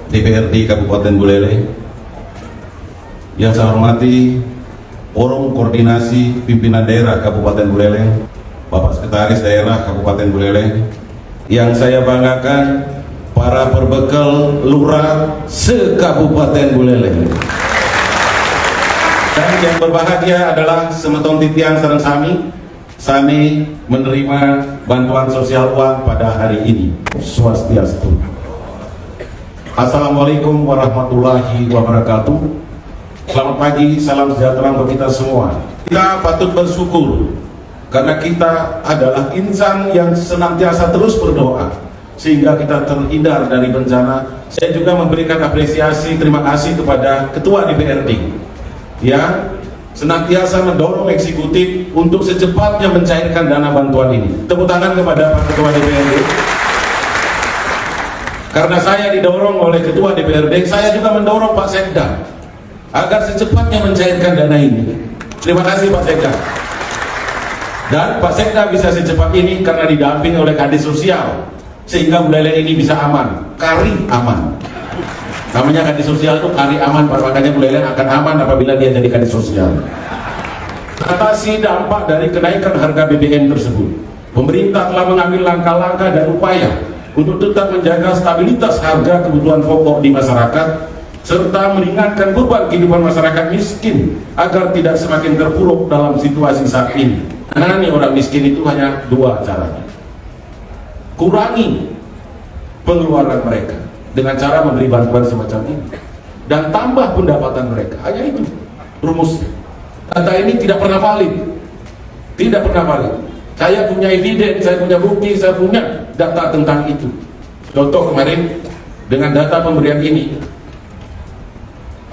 DPRD Kabupaten Buleleng, yang saya hormati Forum Koordinasi Pimpinan Daerah Kabupaten Buleleng, Bapak Sekretaris Daerah Kabupaten Buleleng, yang saya banggakan para perbekal lurah se-Kabupaten Buleleng. Dan yang berbahagia adalah semeton titiang sareng sami menerima bantuan sosial uang pada hari ini. Swastiastu. Assalamualaikum warahmatullahi wabarakatuh. Selamat pagi, salam sejahtera untuk kita semua. Kita patut bersyukur karena kita adalah insan yang senantiasa terus berdoa sehingga kita terhindar dari bencana. Saya juga memberikan apresiasi, terima kasih kepada Ketua DPRD yang senantiasa mendorong eksekutif untuk secepatnya mencairkan dana bantuan ini. Tepuk tangan kepada Pak Ketua DPRD. Karena saya didorong oleh Ketua DPRD, saya juga mendorong Pak Sekda agar secepatnya mencairkan dana ini. Terima kasih Pak Sekda. Dan Pak Sekda bisa secepat ini karena didampingi oleh Kadis Sosial, sehingga Buleleng ini bisa aman, kari aman. Namanya Kadis Sosial itu kari aman, makanya Buleleng akan aman apabila dia jadi Kadis Sosial. Atasi dampak dari kenaikan harga BBM tersebut, pemerintah telah mengambil langkah-langkah dan upaya untuk tetap menjaga stabilitas harga kebutuhan pokok di masyarakat, serta meringankan beban kehidupan masyarakat miskin agar tidak semakin terpuruk dalam situasi saat ini. Menangani orang miskin itu hanya dua caranya: kurangi pengeluaran mereka dengan cara memberi bantuan semacam ini, dan tambah pendapatan mereka. Hanya itu rumusnya. Data ini tidak pernah valid, tidak pernah valid. Saya punya evidence, saya punya bukti, saya punya data tentang itu. Contoh kemarin dengan data pemberian ini,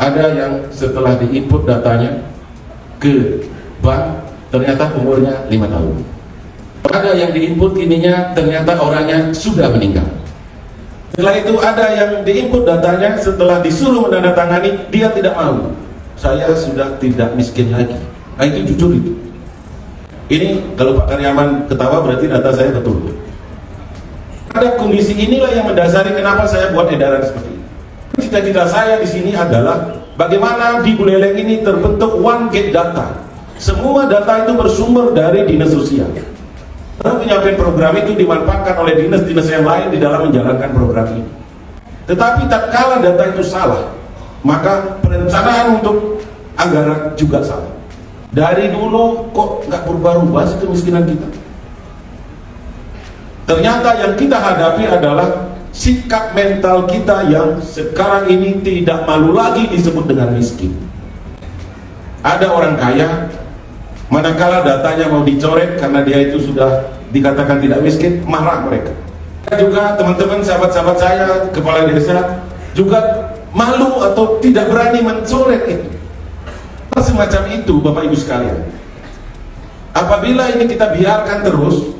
ada yang setelah diinput datanya ke bank ternyata umurnya 5 tahun. Ada yang diinput ininya ternyata orangnya sudah meninggal. Setelah itu ada yang diinput datanya setelah disuruh menandatangani, dia tidak mau. Saya sudah tidak miskin lagi. Nah, itu jujur itu. Ini kalau Pak Karyawan ketawa berarti data saya betul. Ada kondisi inilah yang mendasari kenapa saya buat edaran seperti ini. Cita-cita saya di sini adalah bagaimana di Buleleng ini terbentuk one gate data. Semua data itu bersumber dari dinas sosial. Karena penyampaian program itu dimanfaatkan oleh dinas-dinas yang lain di dalam menjalankan program ini. Tetapi tatkala data itu salah, maka perencanaan untuk anggaran juga salah. Dari dulu kok nggak berubah-ubah sih kemiskinan kita. Ternyata yang kita hadapi adalah sikap mental kita yang sekarang ini tidak malu lagi disebut dengan miskin. Ada orang kaya, manakala datanya mau dicoret karena dia itu sudah dikatakan tidak miskin, marah mereka. Juga teman-teman sahabat-sahabat saya, kepala desa juga malu atau tidak berani mencoret itu. Semacam itu Bapak Ibu sekalian. Apabila ini kita biarkan terus,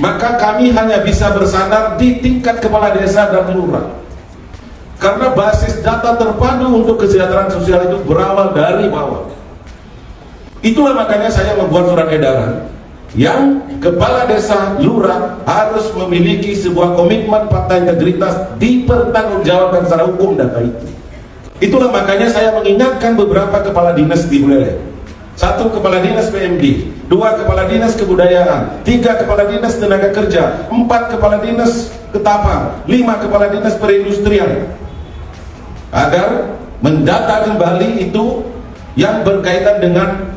maka kami hanya bisa bersandar di tingkat kepala desa dan lurah. Karena basis data terpadu untuk kesejahteraan sosial itu berawal dari bawah. Itulah makanya saya membuat surat edaran yang kepala desa lurah harus memiliki sebuah komitmen fakta integritas, dipertanggungjawabkan secara hukum data itu. Itulah makanya saya mengingatkan beberapa kepala dinas di Buleleng. 1 kepala dinas PMD, 2 kepala dinas kebudayaan, 3 kepala dinas tenaga kerja, 4 kepala dinas ketapang, 5 kepala dinas perindustrian, agar mendata kembali itu yang berkaitan dengan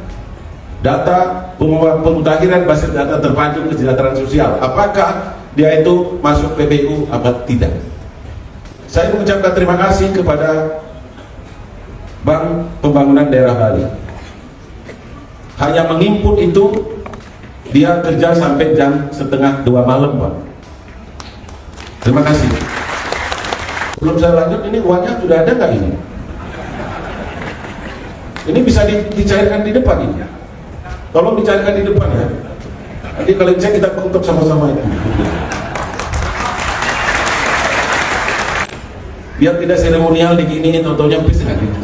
data pemutakhiran basis data terpadu kesejahteraan sosial. Apakah dia itu masuk PPU apa tidak? Saya mengucapkan terima kasih kepada Bank Pembangunan Daerah Bali. Hanya menginput itu dia kerja sampai jam 1:30 malam, Pak. Terima kasih. Belum saya lanjut, ini uangnya sudah ada nggak ini? Ini bisa dicairkan di depan ini. Tolong dicairkan di depan ya. Nanti kalau cek kita tutup sama-sama itu. Biar tidak seremonial diginiin, contohnya bis nggak gitu.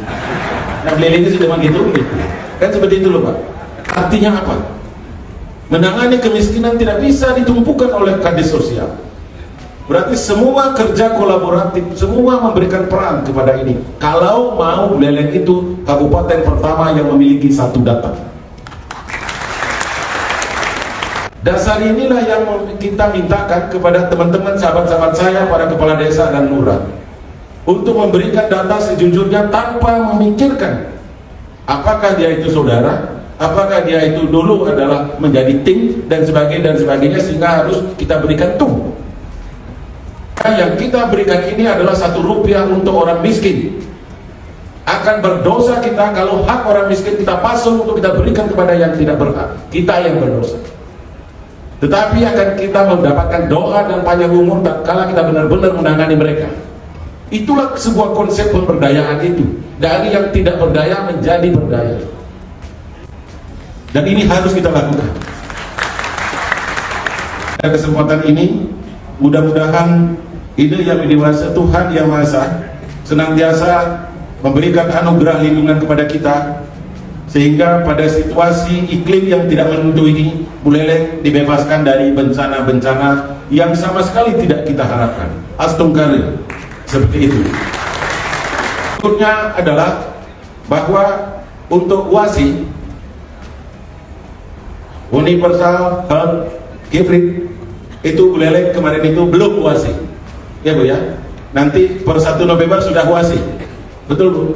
Nah, keliling itu sudah begitu, gitu. Kan seperti itu loh Pak. Artinya apa? Menangani kemiskinan tidak bisa ditumpukan oleh kadis sosial. Berarti semua kerja kolaboratif, semua memberikan peran kepada ini. Kalau mau Buleleng itu kabupaten pertama yang memiliki satu data. Dasar inilah yang kita mintakan kepada teman-teman sahabat-sahabat saya, para kepala desa dan lurah, untuk memberikan data sejujurnya tanpa memikirkan apakah dia itu saudara, apakah dia itu dulu adalah menjadi tim dan sebagainya, sehingga harus kita berikan tum. Yang kita berikan ini adalah Rp1 untuk orang miskin. Akan berdosa kita kalau hak orang miskin kita pasung untuk kita berikan kepada yang tidak berhak. Kita yang berdosa. Tetapi akan kita mendapatkan doa dan panjang umur tatkala kita benar-benar menangani mereka. Itulah sebuah konsep pemberdayaan itu. Dari yang tidak berdaya menjadi berdaya. Dan ini harus kita lakukan. Pada kesempatan ini, mudah-mudahan ide yang dewasa Tuhan Yang Maha Esa senantiasa memberikan anugerah lindungan kepada kita, sehingga pada situasi iklim yang tidak menentu ini, Buleleng dibebaskan dari bencana-bencana yang sama sekali tidak kita harapkan. Astungkari, seperti itu. Berikutnya adalah bahwa untuk UASI, Universal Health Coverage, itu Buleleng kemarin itu belum UASI. Ya Bu ya, nanti per 1 November sudah UASI. Betul Bu?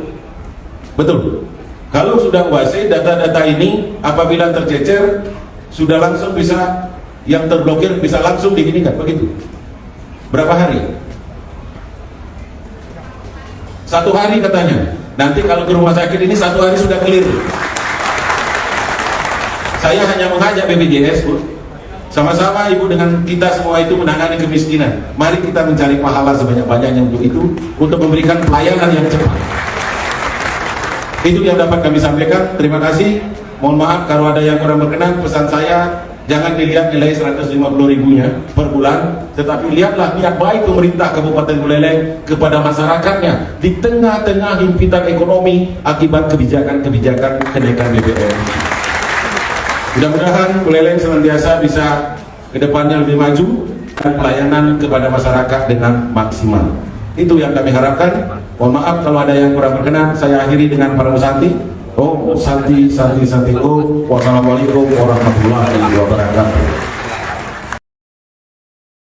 Betul. Kalau sudah UASI, data-data ini apabila tercecer sudah langsung bisa, yang terblokir bisa langsung diginikan, begitu. Berapa hari? 1 hari katanya. Nanti kalau ke rumah sakit ini 1 hari sudah clear. Saya hanya mengajak BPJS Bu, sama-sama Ibu dengan kita semua itu menangani kemiskinan. Mari kita mencari pahala sebanyak-banyaknya untuk itu, untuk memberikan pelayanan yang cepat. Itu yang dapat kami sampaikan. Terima kasih. Mohon maaf kalau ada yang kurang berkenan. Pesan saya, jangan dilihat nilai 150.000-nya per bulan, tetapi lihatlah niat baik pemerintah Kabupaten Buleleng kepada masyarakatnya di tengah-tengah himpitan ekonomi akibat kebijakan-kebijakan kenaikan BBM. Mudah-mudahan Buleleng senantiasa bisa ke depannya lebih maju dan pelayanan kepada masyarakat dengan maksimal. Itu yang kami harapkan. Mohon maaf kalau ada yang kurang berkenan. Saya akhiri dengan para musanti. Wassalamualaikum warahmatullahi wabarakatuh.